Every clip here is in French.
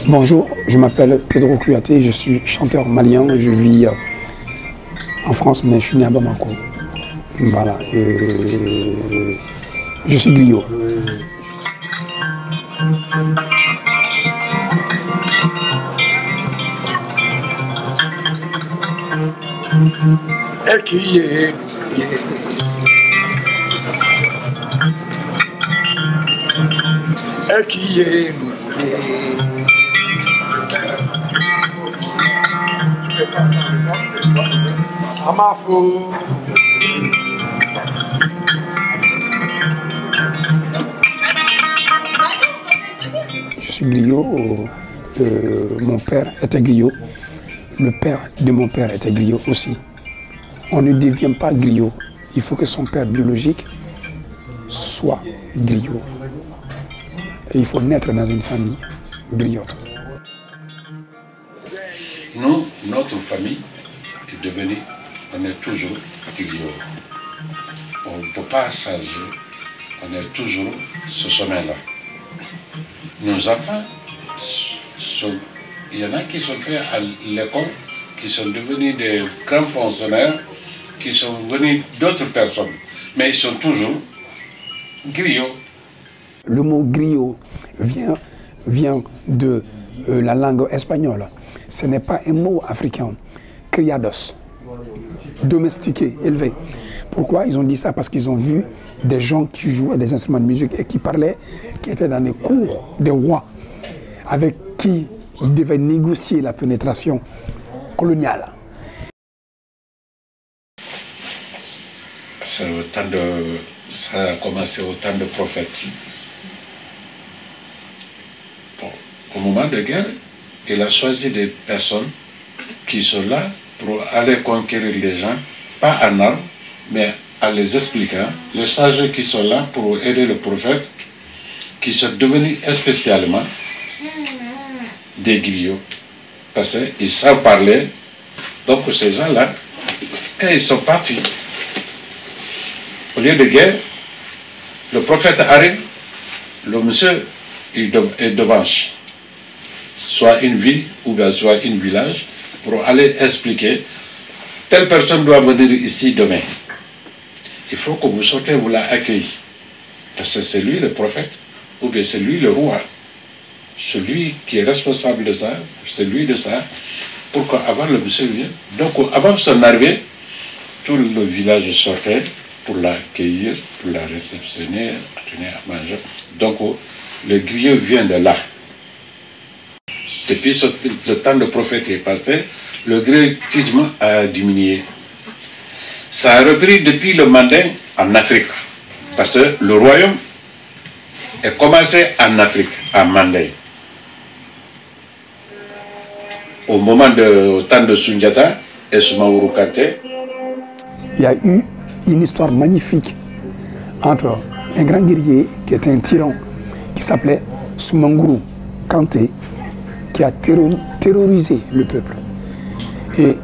Bonjour, je m'appelle Pedro Kouyaté, je suis chanteur malien, je vis en France, mais je suis né à Bamako. Voilà, je suis griot. Je suis griot, mon père était griot, le père de mon père était griot aussi. On ne devient pas griot, il faut que son père biologique soit griot. Et il faut naître dans une famille griotte. Nous, notre famille est devenue, on est toujours griot. On ne peut pas changer, on est toujours ce chemin-là. Nos enfants, il y en a qui sont faits à l'école, qui sont devenus des grands fonctionnaires, qui sont venus d'autres personnes, mais ils sont toujours griots. Le mot griot vient de la langue espagnole. Ce n'est pas un mot africain. Criados, domestiqué, élevé. Pourquoi ils ont dit ça? Parce qu'ils ont vu des gens qui jouaient des instruments de musique et qui parlaient, qui étaient dans les cours des rois, avec qui ils devaient négocier la pénétration coloniale. Ça a commencé au temps de prophètes. Bon, au moment de guerre, il a choisi des personnes qui sont là pour aller conquérir les gens, pas en armes, mais en les expliquant. Les sages qui sont là pour aider le prophète, qui sont devenus spécialement des griots. Parce qu'ils savent parler. Donc ces gens-là, quand ils sont partis, au lieu de guerre, le prophète arrive, le monsieur il devance soit une ville ou bien soit un village pour aller expliquer telle personne doit venir ici demain. Il faut que vous sortez, vous l'accueillez. Parce que c'est lui le prophète, ou bien c'est lui le roi. Celui qui est responsable de ça, c'est lui de ça, pour qu'avant le monsieur vienne. Donc avant son arrivée, tout le village sortait pour l'accueillir, pour la réceptionner, donner à manger. Donc le griot vient de là. Depuis le temps de prophète est passé, le griotisme a diminué. Ça a repris depuis le Mandin en Afrique. Parce que le royaume est commencé en Afrique, à Mandin. Au temps de Sundiata et Soumaoro Kanté. Il y a eu une histoire magnifique entre un grand guerrier qui était un tyran qui s'appelait Soumaoro Kanté, qui a terrorisé le peuple. Et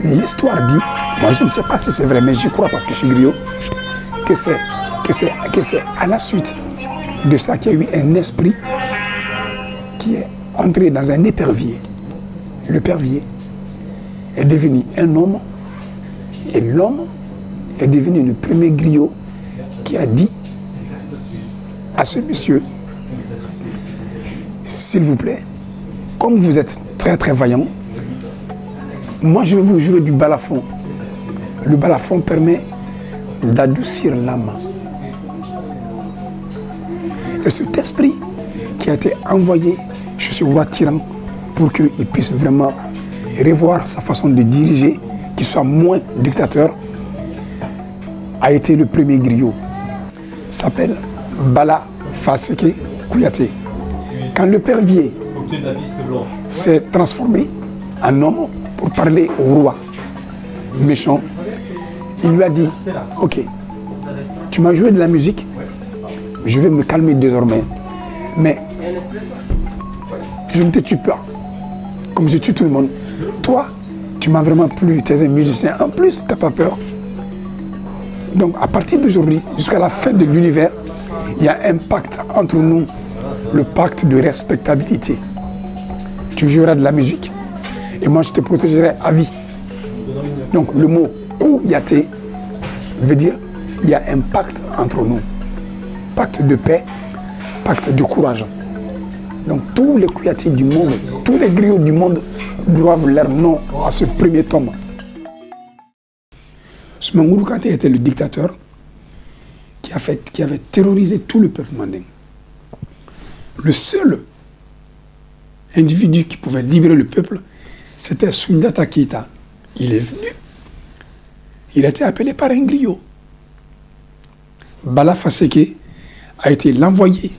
l'histoire dit, moi je ne sais pas si c'est vrai, mais je crois parce que je suis griot, que c'est à la suite de ça qu'il y a eu un esprit qui est entré dans un épervier. Le pervier est devenu un homme et l'homme est devenu le premier griot qui a dit à ce monsieur, s'il vous plaît, comme vous êtes très très vaillant, moi je vais vous jouer du balafon. Le balafon permet d'adoucir l'âme. Et cet esprit qui a été envoyé chez ce roi tyran pour qu'il puisse vraiment revoir sa façon de diriger, qu'il soit moins dictateur, a été le premier griot. S'appelle Bala Faseke Kouyaté. Quand le pervier s'est transformé en homme pour parler au roi méchant, il lui a dit, ok, tu m'as joué de la musique, je vais me calmer désormais, mais je ne te tue pas, comme je tue tout le monde. Toi, tu m'as vraiment plu, tu es un musicien, en plus, tu n'as pas peur. Donc à partir d'aujourd'hui, jusqu'à la fin de l'univers, il y a un pacte entre nous, le pacte de respectabilité. Tu joueras de la musique et moi je te protégerai à vie. Donc le mot Kouyaté veut dire il y a un pacte entre nous. Pacte de paix, pacte de courage. Donc tous les Kouyatés du monde, tous les griots du monde doivent leur nom à ce premier tome. Soumaoro Kanté était le dictateur qui avait terrorisé tout le peuple manding. Le seul individu qui pouvait libérer le peuple, c'était Soundiata Keïta. Il est venu. Il a été appelé par un griot. Bala Faseke a été l'envoyé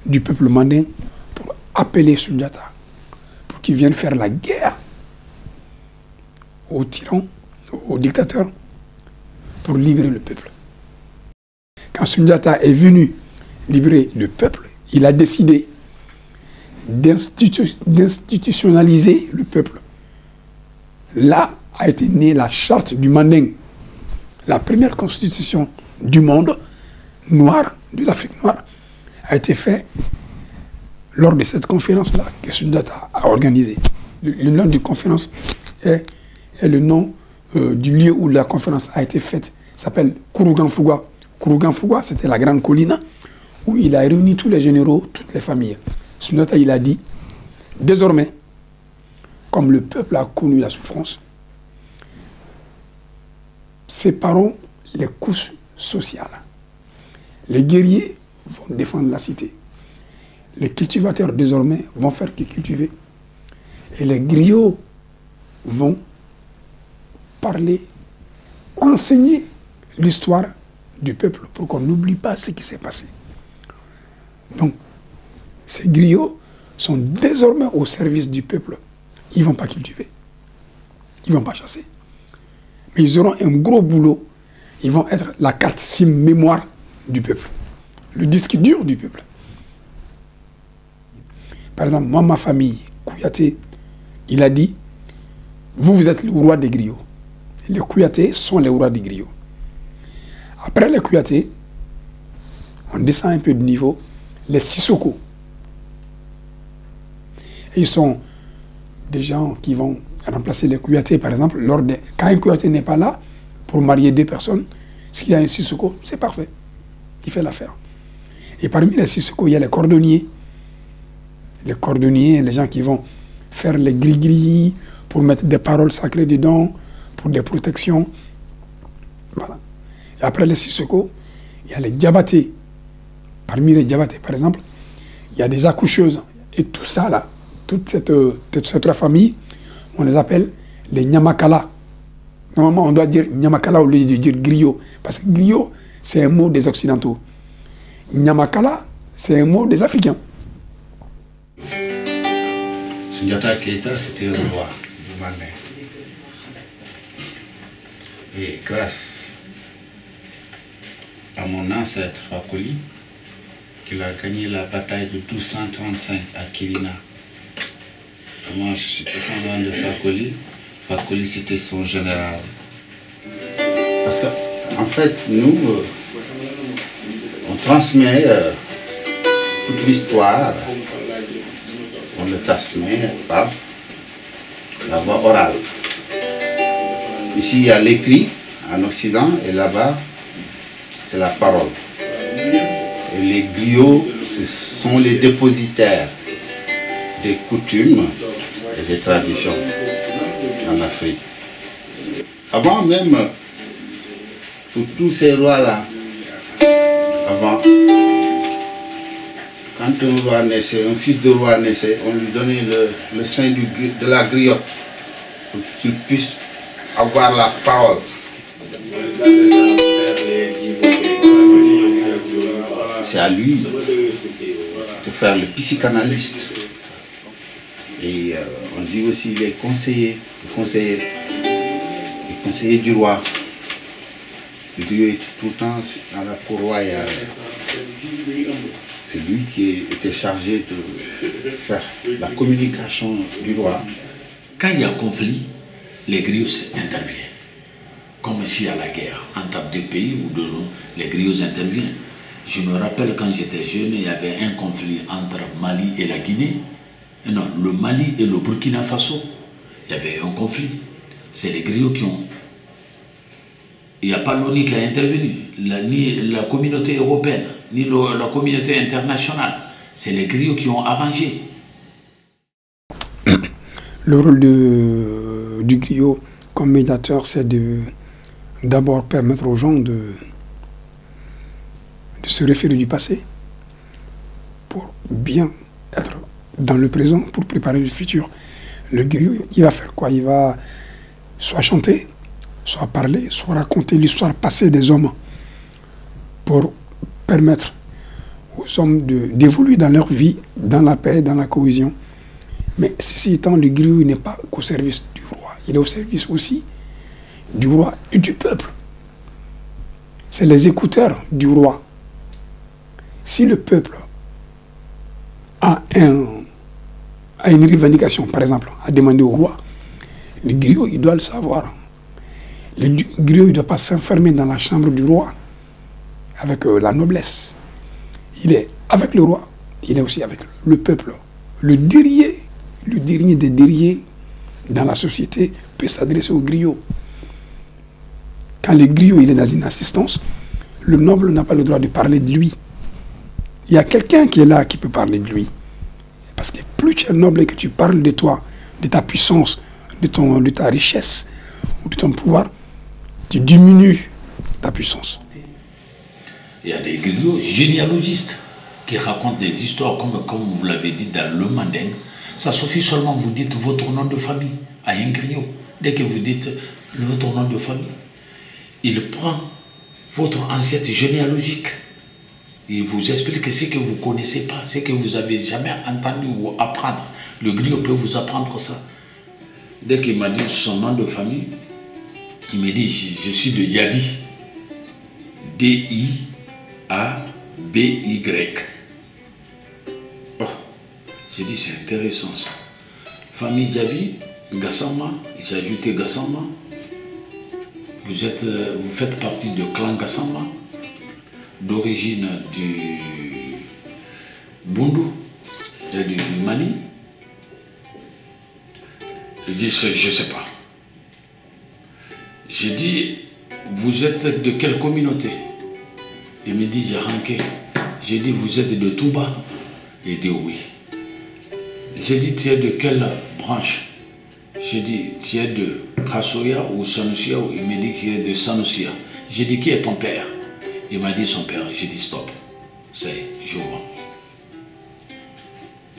du peuple mandin pour appeler Soundiata, pour qu'il vienne faire la guerre aux tyrans, aux dictateurs, pour libérer le peuple. Quand Soundiata est venu libérer le peuple, il a décidé d'institutionnaliser le peuple. Là a été née la charte du Manding, la première constitution du monde noir, de l'Afrique noire, a été faite lors de cette conférence-là que Soundiata a organisée. Le nom de conférence est le nom du lieu où la conférence a été faite. Ça s'appelle Kourouganfouga. Kourouganfouga, c'était la grande colline où il a réuni tous les généraux, toutes les familles. Soundiata, il a dit, désormais, comme le peuple a connu la souffrance, séparons les couches sociales. Les guerriers vont défendre la cité. Les cultivateurs, désormais, vont faire que cultiver. Et les griots vont parler, enseigner l'histoire du peuple pour qu'on n'oublie pas ce qui s'est passé. Donc, ces griots sont désormais au service du peuple. Ils ne vont pas cultiver. Ils ne vont pas chasser. Mais ils auront un gros boulot. Ils vont être la carte SIM mémoire du peuple. Le disque dur du peuple. Par exemple, moi, ma famille, Kouyaté, il a dit, vous êtes le roi des griots. Les Kouyatés sont les rois des griots. Après les Kouyatés, on descend un peu de niveau, les Sissoko. Et ils sont des gens qui vont remplacer les Kouyatés, par exemple, quand un Kouyaté n'est pas là pour marier deux personnes, s'il y a un Sissoko, c'est parfait. Il fait l'affaire. Et parmi les Sissoko, il y a les cordonniers. Les cordonniers, les gens qui vont faire les gris-gris pour mettre des paroles sacrées dedans, pour des protections. Voilà. Et après les Sissoko, il y a les Diabaté. Parmi les Diabaté, par exemple, il y a des accoucheuses. Et tout ça, là, toute cette famille, on les appelle les Nyamakala. Normalement, on doit dire Nyamakala au lieu de dire griot. Parce que griot, c'est un mot des Occidentaux. Nyamakala, c'est un mot des Africains. Soundiata Keïta, c'était le roi du Manding. Et grâce à mon ancêtre Fakoli, qu'il a gagné la bataille de 1235 à Kirina. Et moi, je suis descendant de Fakoli. Fakoli, c'était son général. Parce qu'en fait, nous, on transmet toute l'histoire, on le transmet par la voie orale. Ici, il y a l'écrit en Occident, et là-bas, c'est la parole. Et les griots, ce sont les dépositaires des coutumes et des traditions en Afrique. Avant même, pour tous ces rois-là, avant, quand un roi naissait, un fils de roi naissait, on lui donnait le sein de la griotte pour qu'il puisse avoir la parole. C'est à lui de faire le psychanalyste. Et on dit aussi les conseillers du roi. Le griot était tout le temps dans la cour royale. C'est lui qui était chargé de faire la communication du roi. Quand il y a conflit, les griots interviennent. comme s'il y a la guerre entre deux pays où les griots interviennent. Je me rappelle quand j'étais jeune, il y avait un conflit entre Mali et la Guinée. Non, le Mali et le Burkina Faso. Il y avait un conflit. C'est les griots qui ont... Il n'y a pas l'ONU qui a intervenu, ni la communauté européenne, ni la communauté internationale. C'est les griots qui ont arrangé. Le rôle du griot comme médiateur, c'est d'abord permettre aux gens de se référer du passé pour bien être dans le présent, pour préparer le futur. Le griot, il va faire quoi? Il va soit chanter, soit parler, soit raconter l'histoire passée des hommes pour permettre aux hommes d'évoluer dans leur vie, dans la paix, dans la cohésion. Mais ceci étant, le griot n'est pas qu'au service du roi, il est au service aussi du roi et du peuple. C'est les écouteurs du roi. Si le peuple a une revendication, par exemple, à demander au roi, le griot, il doit le savoir. Le griot, il ne doit pas s'enfermer dans la chambre du roi avec la noblesse. Il est avec le roi, il est aussi avec le peuple. Le dernier des derniers dans la société peut s'adresser au griot. Quand le griot il est dans une assistance, le noble n'a pas le droit de parler de lui. Il y a quelqu'un qui est là qui peut parler de lui. Parce que plus tu es noble et que tu parles de toi, de ta puissance, de ta richesse ou de ton pouvoir, tu diminues ta puissance. Il y a des griots généalogistes qui racontent des histoires comme vous l'avez dit dans le Manding. Ça suffit seulement vous dites votre nom de famille à un griot. Dès que vous dites votre nom de famille, il prend votre ancêtre généalogique. Il vous explique ce que vous ne connaissez pas, ce que vous n'avez jamais entendu ou apprendre. Le griot peut vous apprendre ça. Dès qu'il m'a dit son nom de famille, il me dit je suis de Diaby. D-I-A-B-Y. Oh, j'ai dit c'est intéressant ça. Famille Diaby, Gassama, j'ai ajouté Gassama. Vous faites partie du clan Gassama, d'origine du Bundu, du Mali. Je dis, je ne sais pas. J'ai dit, vous êtes de quelle communauté? Il me dit, Yaranké. J'ai dit, vous êtes de Touba? Il dit, oui. J'ai dit, tu es de quelle branche? J'ai dit, tu es de Kassoya ou Sanusia? Il me dit qu'il est de Sanusia. J'ai dit, qui est ton père? Il m'a dit son père. J'ai dit, stop. Ça y est, je vois.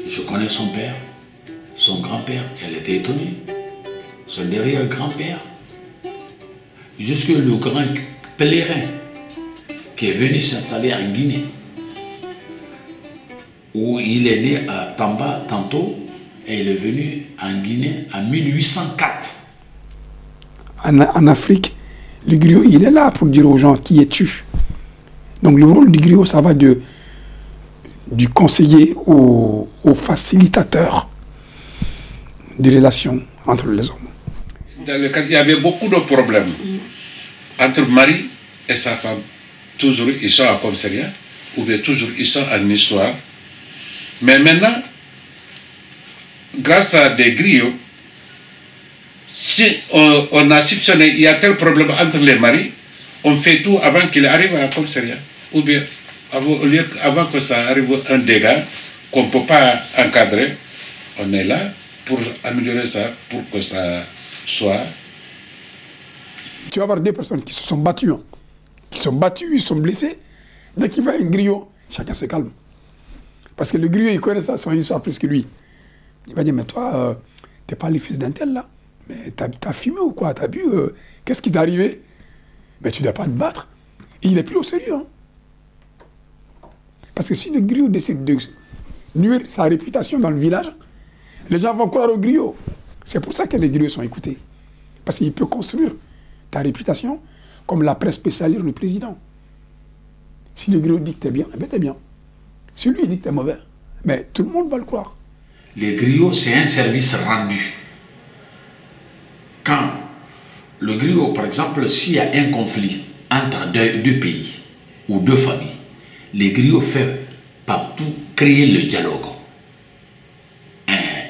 Je connais son père, son grand-père. Elle était étonnée. Son derrière-grand-père. Jusque le grand pèlerin qui est venu s'installer en Guinée, où il est né à Tamba tantôt, et il est venu en Guinée en 1804. En Afrique, le griot, il est là pour dire aux gens qui es-tu. Donc le rôle du griot, ça va du conseiller au facilitateur des relations entre les hommes. Dans le cas, il y avait beaucoup de problèmes entre Marie et sa femme. Toujours ils sont en commissariat, ou bien toujours ils sont en histoire. Mais maintenant, grâce à des griots, si on a soupçonné il y a tel problème entre les maris, on fait tout avant qu'il arrive à la commissariat. Ou bien avant que ça arrive un dégât qu'on ne peut pas encadrer, on est là pour améliorer ça, pour que ça soit... Tu vas voir des personnes qui se sont battues, ils sont blessés. Dès qu'il va un griot, chacun se calme. Parce que le griot, il connaît ça, son histoire plus que lui. Il va dire, mais toi, t'es pas le fils d'un tel là. Mais t'as fumé ou quoi? T'as bu? Qu'est-ce qui t'est arrivé? Mais tu ne dois pas te battre. Et il est pris au sérieux. Hein. Parce que si le griot décide de nuire sa réputation dans le village, les gens vont croire au griot. C'est pour ça que les griots sont écoutés. Parce qu'il peut construire ta réputation comme la presse peut salir le président. Si le griot dit que t'es bien, eh bien t'es bien. Si lui dit que t'es mauvais, mais tout le monde va le croire. Les griots, c'est un service rendu. Quand le griot, par exemple, s'il y a un conflit entre deux pays ou deux familles, les griots font partout créer le dialogue.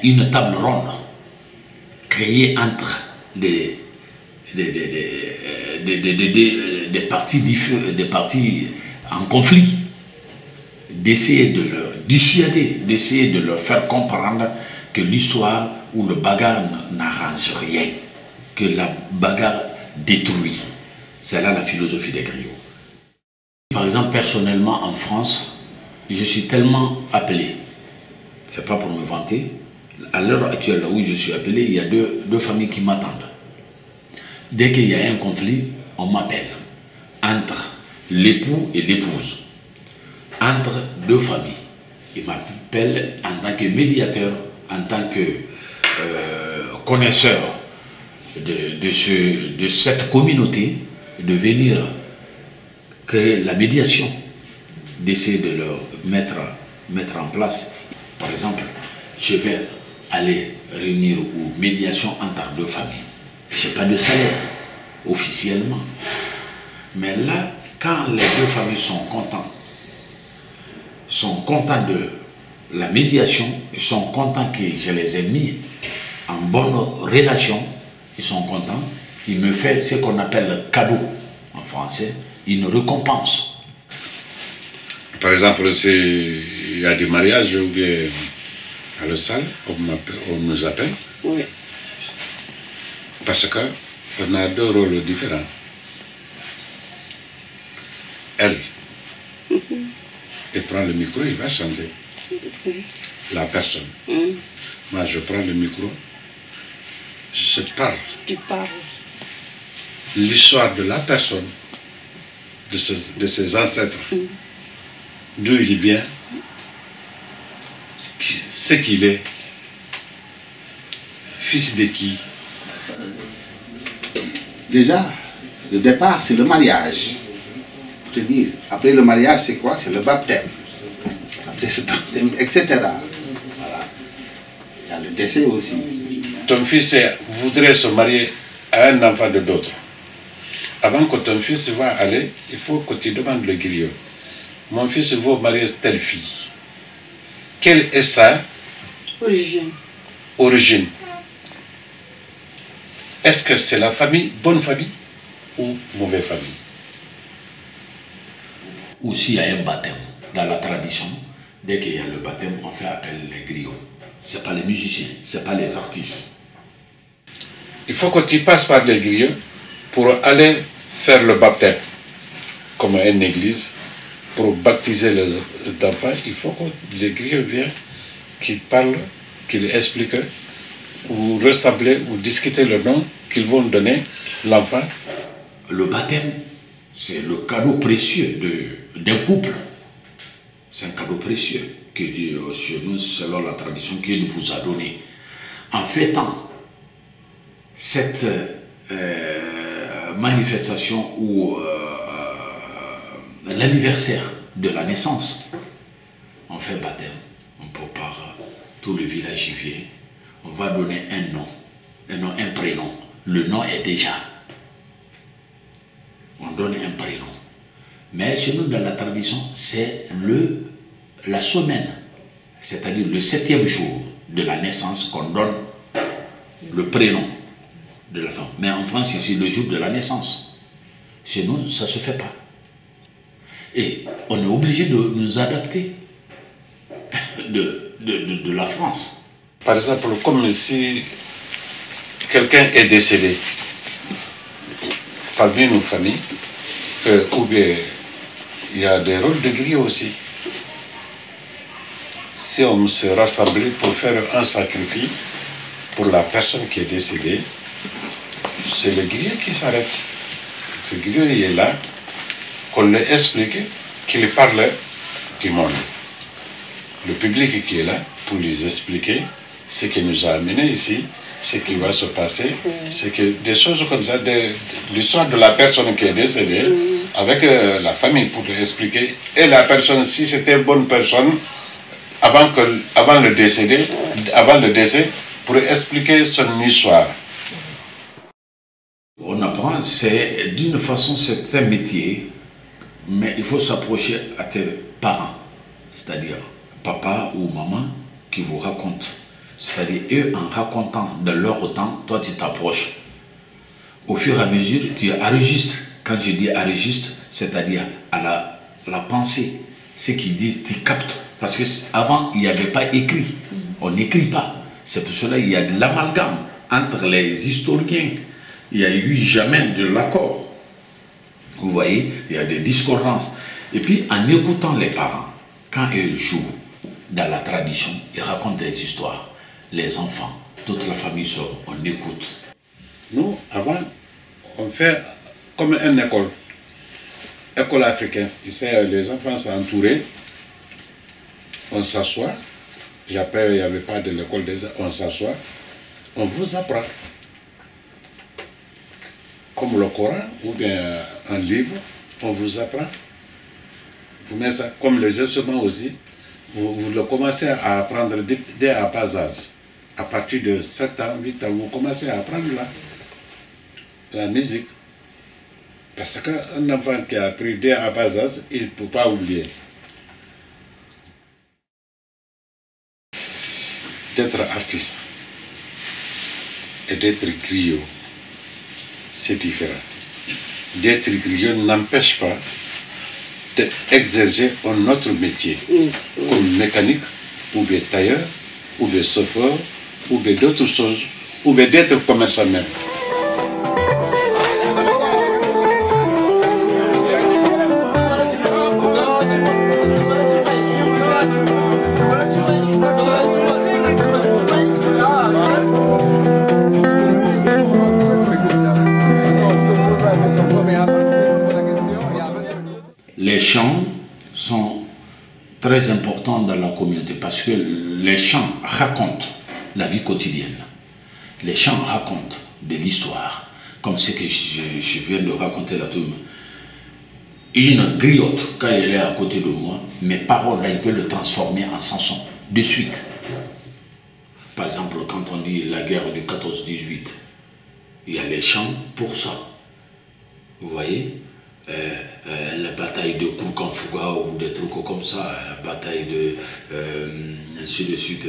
Une table ronde créée entre des parties en conflit, d'essayer de leur dissuader, d'essayer de leur faire comprendre que l'histoire ou le bagarre n'arrange rien, que la bagarre détruit. C'est là la philosophie des griots. Par exemple, personnellement, en France, je suis tellement appelé, c'est pas pour me vanter, à l'heure actuelle où je suis appelé, il y a deux familles qui m'attendent. Dès qu'il y a un conflit, on m'appelle entre l'époux et l'épouse, entre deux familles. Il m'appelle en tant que médiateur, en tant que connaisseur de cette communauté, de venir créer la médiation, d'essayer de leur mettre en place. Par exemple, je vais aller réunir ou médiation entre deux familles. Je n'ai pas de salaire, officiellement. Mais là, quand les deux familles sont contents de la médiation, ils sont contents que je les ai mis en bonne relation, ils sont contents, ils me font ce qu'on appelle le cadeau en français, une récompense. Par exemple, il y a des mariages ou bien à la salle, on nous appelle. Oui. Parce qu'on a deux rôles différents. Elle, elle prend le micro, il va chanter. La personne. Moi, je prends le micro, je parle. Tu parles. L'histoire de la personne, de ses ancêtres, d'où il vient, ce qu'il est, fils de qui. Déjà, le départ, c'est le mariage. Pour te dire, après le mariage, c'est quoi? C'est le baptême, etc. Voilà. Il y a le décès aussi. Ton fils voudrait se marier à un enfant de d'autres. Avant que ton fils va aller, il faut que tu demandes le griot. Mon fils veut marier telle fille. Quelle est sa origine? Est-ce que c'est la famille, bonne famille ou mauvaise famille? Ou s'il y a un baptême, dans la tradition, dès qu'il y a le baptême, on fait appel les griots. Ce n'est pas les musiciens, ce n'est pas les artistes. Il faut que tu passes par les griots pour aller faire le baptême. Comme à une église, pour baptiser les enfants, il faut que les griots viennent, qu'ils parlent, qu'ils expliquent, ou ressembler, ou discuter le nom qu'ils vont donner l'enfant. Le baptême, c'est le cadeau précieux d'un couple. C'est un cadeau précieux que Dieu, chez nous, selon la tradition que Dieu vous a donné. En fêtant cette manifestation ou l'anniversaire de la naissance, on fait baptême. On prépare tout le village y vient. On va donner un nom, un prénom. Le nom est déjà. On donne un prénom. Mais chez nous, dans la tradition, c'est la semaine, c'est-à-dire le 7e jour de la naissance qu'on donne le prénom de la femme. Mais en France, ici, le jour de la naissance. Chez nous, ça ne se fait pas. Et on est obligé de nous adapter de la France. Par exemple, comme si quelqu'un est décédé parmi nos familles, ou bien il y a des rôles de griot aussi. Si on se rassemble pour faire un sacrifice pour la personne qui est décédée, c'est le griot qui s'arrête. Le griot il est là, qu'on lui explique, qu'il parle du monde. Le public qui est là pour lui expliquer ce qui nous a amenés ici, ce qui va se passer, c'est que des choses comme ça, l'histoire de la personne qui est décédée, avec la famille pour lui expliquer, et la personne, si c'était une bonne personne, avant le décès, pour expliquer son histoire. On n'a c'est d'une façon, c'est un métier, mais il faut s'approcher à tes parents, c'est-à-dire papa ou maman qui vous racontent. C'est-à-dire, eux, en racontant de leur temps, toi, tu t'approches. Au fur et à mesure, tu enregistres. Quand je dis enregistre, c'est-à-dire à la pensée, ce qu'ils disent, tu captes. Parce qu'avant, il n'y avait pas écrit. On n'écrit pas. C'est pour cela qu'il y a de l'amalgame entre les historiens. Il n'y a eu jamais de l'accord. Vous voyez, il y a des discordances. Et puis, en écoutant les parents, quand ils jouent dans la tradition, ils racontent des histoires. Les enfants, toute la famille sort, on écoute. Nous, avant, on fait comme une école. École africaine. Tu sais, les enfants sont entourés. On s'assoit. Après, il n'y avait pas de l'école des arts. On s'assoit. On vous apprend. Comme le Coran ou bien un livre, on vous apprend. Vous mettez ça comme les instruments aussi. Vous le commencez à apprendre dès à bas âge. À partir de 7 ans, 8 ans, vous commencez à apprendre la musique. Parce qu'un enfant qui a appris dès à bas âge, il ne peut pas oublier. D'être artiste et d'être griot, c'est différent. D'être griot n'empêche pas d'exercer un autre métier, comme mécanique, ou bien tailleur, ou bien chauffeur, ou bien d'autres choses, ou bien d'être commerçant même. Les chants sont très importants dans la communauté parce que les chants racontent la vie quotidienne. Les chants racontent de l'histoire, comme ce que je viens de raconter là tout. Une griotte, quand elle est à côté de moi, mes paroles là, il peut le transformer en chanson de suite. Par exemple, quand on dit la guerre de 14-18, il y a les chants pour ça. Vous voyez, la bataille de Kourkanfouga ou des trucs comme ça, la bataille de ainsi de suite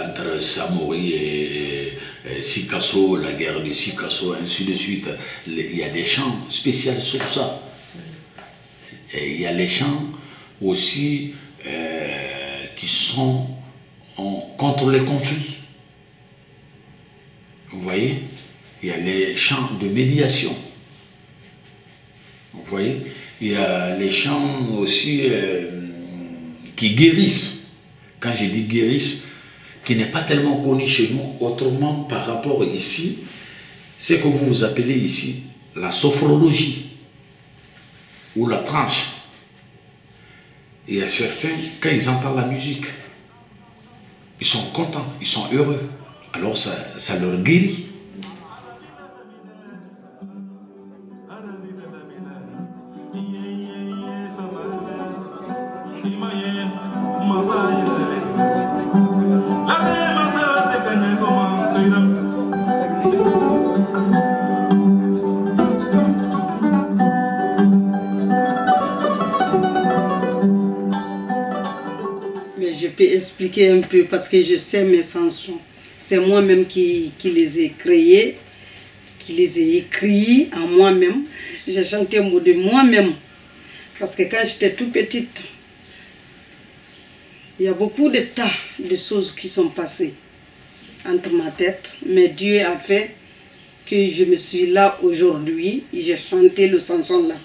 entre Samori et Sikasso, la guerre de Sikasso, ainsi de suite. Il y a des chants spéciaux sur ça. Et il y a les chants aussi qui sont contre les conflits. Vous voyez? Il y a les chants de médiation. Vous voyez? Il y a les chants aussi qui guérissent. Quand je dis guérissent, qui n'est pas tellement connu chez nous, autrement par rapport ici, c'est que vous appelez ici la sophrologie ou la tranche. Il y a certains, quand ils entendent la musique, ils sont contents, ils sont heureux. Alors ça leur guérit. Mais je peux expliquer un peu parce que je sais mes chansons. C'est moi-même qui les ai créées, qui les ai écrits en moi-même. J'ai chanté un mot de moi-même. Parce que quand j'étais toute petite, il y a beaucoup de tas de choses qui sont passées entre ma tête. Mais Dieu a fait que je me suis là aujourd'hui. J'ai chanté le chanson là.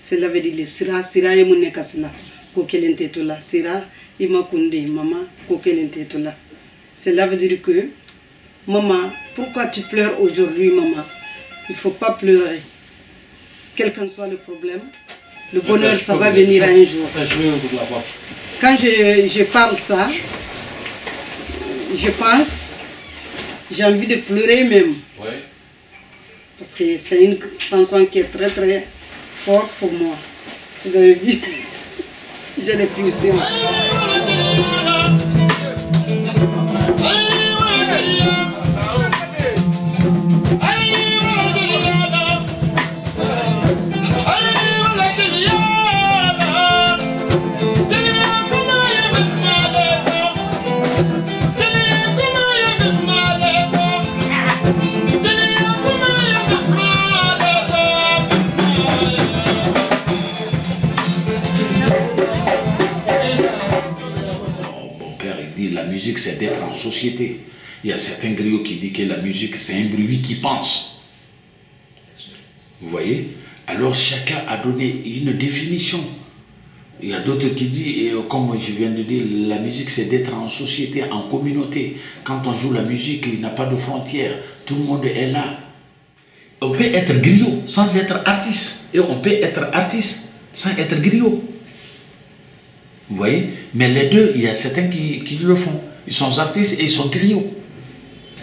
Cela veut dire le sira, sira yemune kasila. Kokelente tola, sira imakunde mama kokelente tola. Cela veut dire que, maman, pourquoi tu pleures aujourd'hui, maman? Il ne faut pas pleurer. Quel qu'en soit le problème, le bonheur, ça va venir un jour. Quand je parle ça, je pense, j'ai envie de pleurer même. Ouais. Parce que c'est une chanson qui est très très forte pour moi. Vous avez vu? J'ai des pulsions. société. Il y a certains griots qui disent que la musique, c'est un bruit qui pense. Vous voyez? Alors chacun a donné une définition. Il y a d'autres qui disent, comme je viens de dire, la musique c'est d'être en société, en communauté. Quand on joue la musique, il n'y a pas de frontières. Tout le monde est là. On peut être griot sans être artiste. Et on peut être artiste sans être griot. Vous voyez? Mais les deux, il y a certains qui le font. Ils sont artistes et ils sont griots.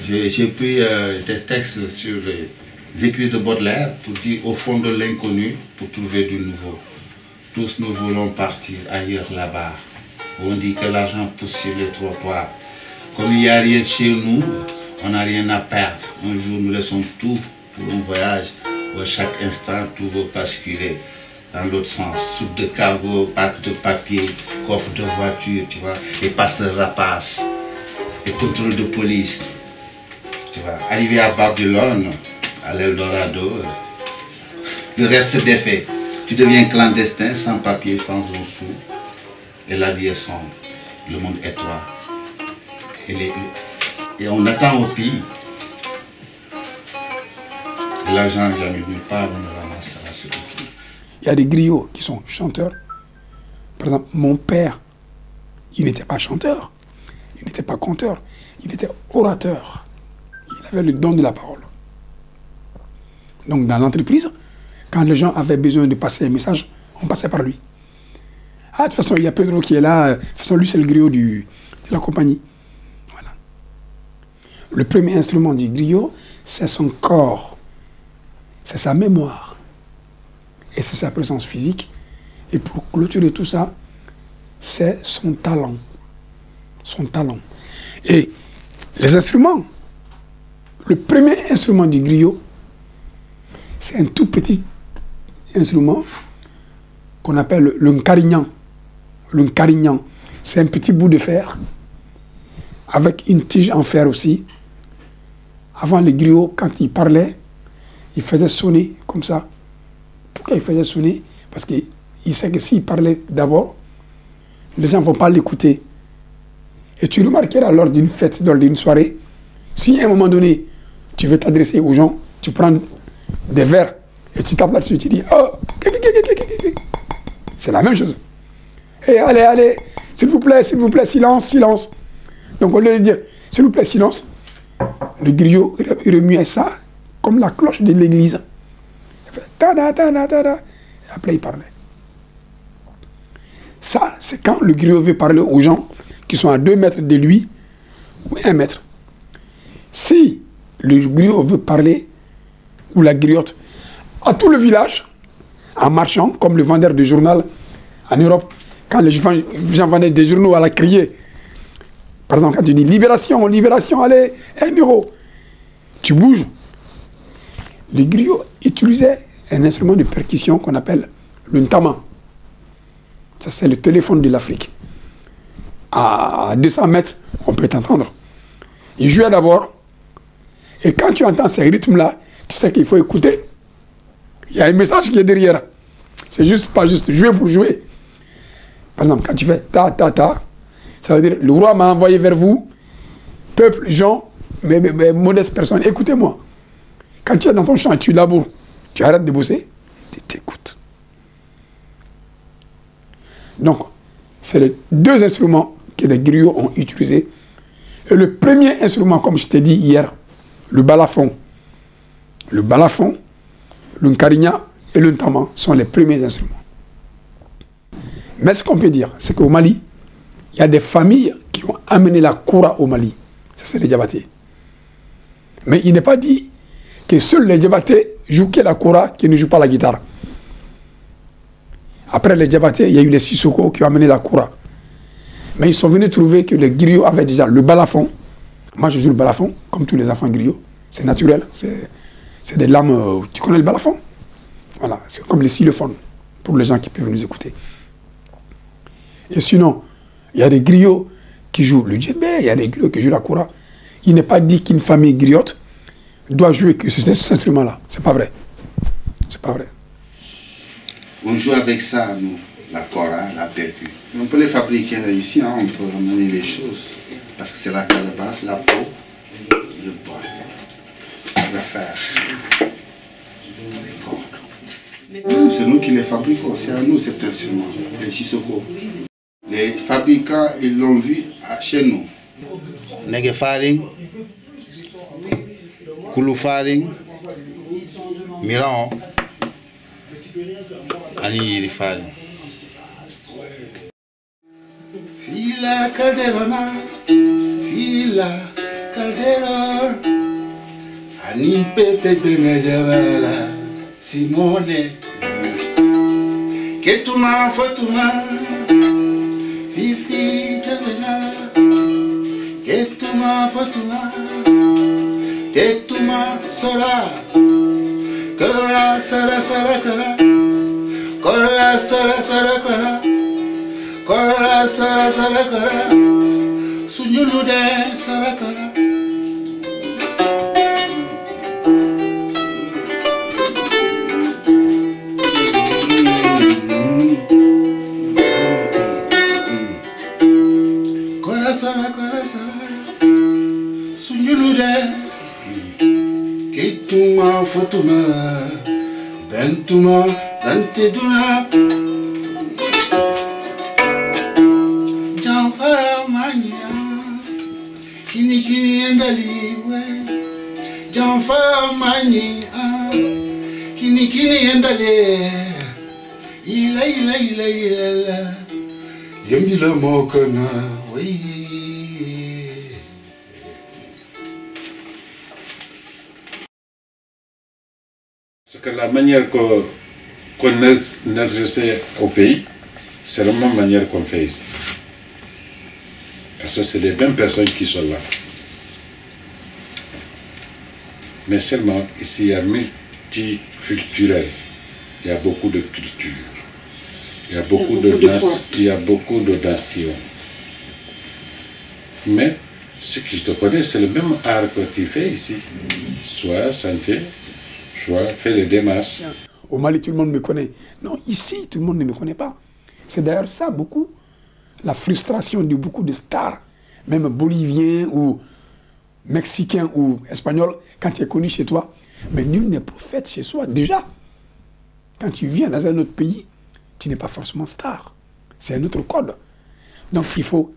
J'ai pris des textes sur les écrits de Baudelaire pour dire au fond de l'inconnu pour trouver du nouveau. Tous nous voulons partir ailleurs là-bas. On dit que l'argent pousse sur les trottoirs. Comme il n'y a rien chez nous, on n'a rien à perdre. Un jour, nous laissons tout pour un voyage où à chaque instant, tout va basculer dans l'autre sens. Soupe de cargo, bac de papier, coffre de voiture, tu vois, et passeurs rapaces, et contrôle de police. Tu vois, arrivé à Babylone, à l'Eldorado, le reste se défait. Tu deviens clandestin, sans papier, sans un sou. Et la vie est sombre, le monde étroit. Et on attend au pire. L'argent n'est jamais nulle part, on le ramassera sur le pied. Il y a des griots qui sont chanteurs. Par exemple, mon père, il n'était pas chanteur, il n'était pas conteur, il était orateur. Il avait le don de la parole. Donc dans l'entreprise, quand les gens avaient besoin de passer un message, on passait par lui. Ah, de toute façon, il y a Pedro qui est là. De toute façon, lui, c'est le griot de la compagnie. Voilà. Le premier instrument du griot, c'est son corps. C'est sa mémoire. Et c'est sa présence physique. Et pour clôturer tout ça, c'est son talent. Son talent. Et les instruments, le premier instrument du griot, c'est un tout petit instrument qu'on appelle le ncarignan. Le ncarignan, c'est un petit bout de fer avec une tige en fer aussi. Avant, les griots, quand ils parlaient, ils faisaient sonner comme ça. Pourquoi ils faisaient sonner? Parce qu'ils sait que s'ils parlaient d'abord, les gens ne vont pas l'écouter. Et tu remarqueras lors d'une fête, lors d'une soirée, si à un moment donné, tu veux t'adresser aux gens, tu prends des verres et tu tapes là-dessus, tu dis « Oh !» C'est la même chose. Et allez, allez, s'il vous plaît, silence, silence. Donc au lieu de dire « S'il vous plaît, silence », le griot remuait ça comme la cloche de l'église. Il fait « Ta-da, ta-da, ta-da ». Et après, il parlait. Ça, c'est quand le griot veut parler aux gens qui sont à 2 mètres de lui ou 1 mètre. Si le griot veut parler, ou la griotte, à tout le village, en marchant, comme le vendeur de journal en Europe, quand les gens vendaient des journaux à la crier. Par exemple, quand tu dis libération, libération, allez, 1 euro, tu bouges. Le griot utilisait un instrument de percussion qu'on appelle le ntama. Ça, c'est le téléphone de l'Afrique. À 200 mètres, on peut t'entendre. Il jouait d'abord, et quand tu entends ces rythmes-là, tu sais qu'il faut écouter. Il y a un message qui est derrière. C'est juste pas juste jouer pour jouer. Par exemple, quand tu fais ta ta ta, ça veut dire le roi m'a envoyé vers vous, peuple, gens, mais modestes personnes, écoutez-moi. Quand tu es dans ton champ et tu laboures, tu arrêtes de bosser, tu t'écoutes. Donc, c'est les 2 instruments que les griots ont utilisés. Et le premier instrument, comme je t'ai dit hier, le balafon. Le balafon, le ncarignan et le ntama sont les premiers instruments. Mais ce qu'on peut dire, c'est qu'au Mali, il y a des familles qui ont amené la koura au Mali. Ça, c'est les Diabaté. Mais il n'est pas dit que seuls les Diabaté jouent que la koura, qui ne jouent pas la guitare. Après les Diabaté, il y a eu les Sissoko qui ont amené la koura. Mais ils sont venus trouver que les griots avaient déjà le balafon. Moi, je joue le balafon, comme tous les enfants griots. C'est naturel. C'est des lames. Tu connais le balafon? Voilà, c'est comme les xylophones, pour les gens qui peuvent nous écouter. Et sinon, il y a des griots qui jouent le djembé, il y a des griots qui jouent la koura. Il n'est pas dit qu'une famille griotte doit jouer que cet instrument-là. C'est pas vrai. C'est pas vrai. On joue avec ça, nous, la kora, la percu. On peut les fabriquer ici, hein, on peut amener les choses. parce que c'est la calebasse, la peau, le bois, le fer, les cordes. C'est nous qui les fabriquons, c'est à nous cet instrument, les Sissoko. Les fabricants, ils l'ont vu chez nous. Nege faring, Koulou faring, Miran, Ani faring. Fila Calderona, Fila Calderona, Ani Pepe Benejavela, Simone, Ketuma Fatuma, Fifi Calderona, Ketuma Fatuma, Ketuma Sola, Kola Sara Sara Kola, Kola Sara Sara Kola. Kola sara sara kola, sunyulude sara kola. Kola sara, sunyulude. Kituma fatuma, bentuma, benteduna. Kini endaliwe, Janfa mani kini endale, ila, yemila mokana, oui. C'est que la manière qu'on exerce au pays, c'est la même manière qu'on fait ici. Parce que c'est les mêmes personnes qui sont là. Mais seulement, ici, il y a multiculturel. Il y a beaucoup de cultures. Il y a beaucoup de danse, il y a beaucoup de nations. Mais, ce que je te connais, c'est le même art que tu fais ici. Soit santé, soit fais les démarches. Au Mali, tout le monde me connaît. Non, ici, tout le monde ne me connaît pas. C'est d'ailleurs ça, beaucoup. La frustration de beaucoup de stars, même boliviens ou mexicains ou espagnols, quand tu es connu chez toi, mais nul n'est prophète chez soi. Déjà, quand tu viens dans un autre pays, tu n'es pas forcément star. C'est un autre code. Donc il faut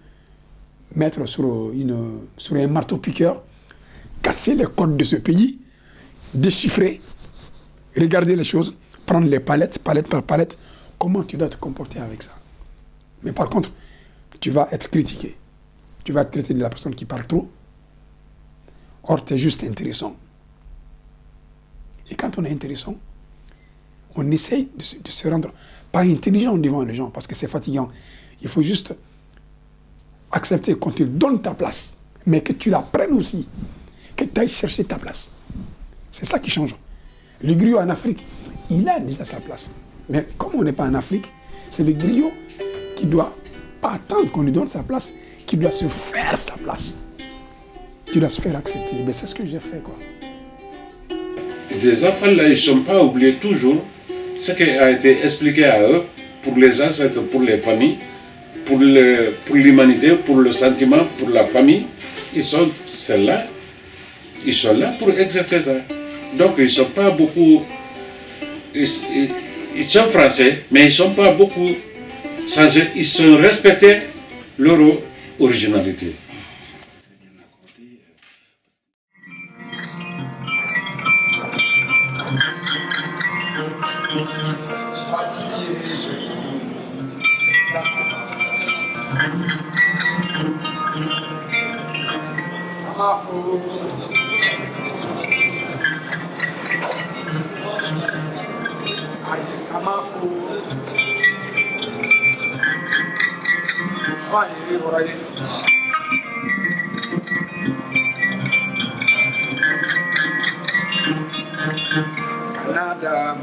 mettre sur un marteau-piqueur, casser les codes de ce pays, déchiffrer, regarder les choses, prendre les palettes, palette par palette, comment tu dois te comporter avec ça. Mais par contre, tu vas être critiqué. Tu vas être traité de la personne qui parle trop. Or, tu es juste intéressant. Et quand on est intéressant, on essaye de se rendre pas intelligent devant les gens, parce que c'est fatigant. Il faut juste accepter qu'on te donne ta place, mais que tu la prennes aussi, que tu ailles chercher ta place. C'est ça qui change. Le griot en Afrique, il a déjà sa place. Mais comme on n'est pas en Afrique, c'est le griot qui doit pas attendre qu'on lui donne sa place, qui doit se faire sa place. Qui doit se faire accepter. Mais c'est ce que j'ai fait, quoi. Les enfants là, ils ne sont pas oubliés toujours ce qui a été expliqué à eux, pour les ancêtres, pour les familles, pour l'humanité, pour le sentiment, pour la famille. Ils sont là pour exercer ça. Donc ils ne sont pas beaucoup... Ils sont français, mais ils ne sont pas beaucoup changés. Ils sont respectés leur originalité. Samafo Ayi Samafo Samaye Boraye Canada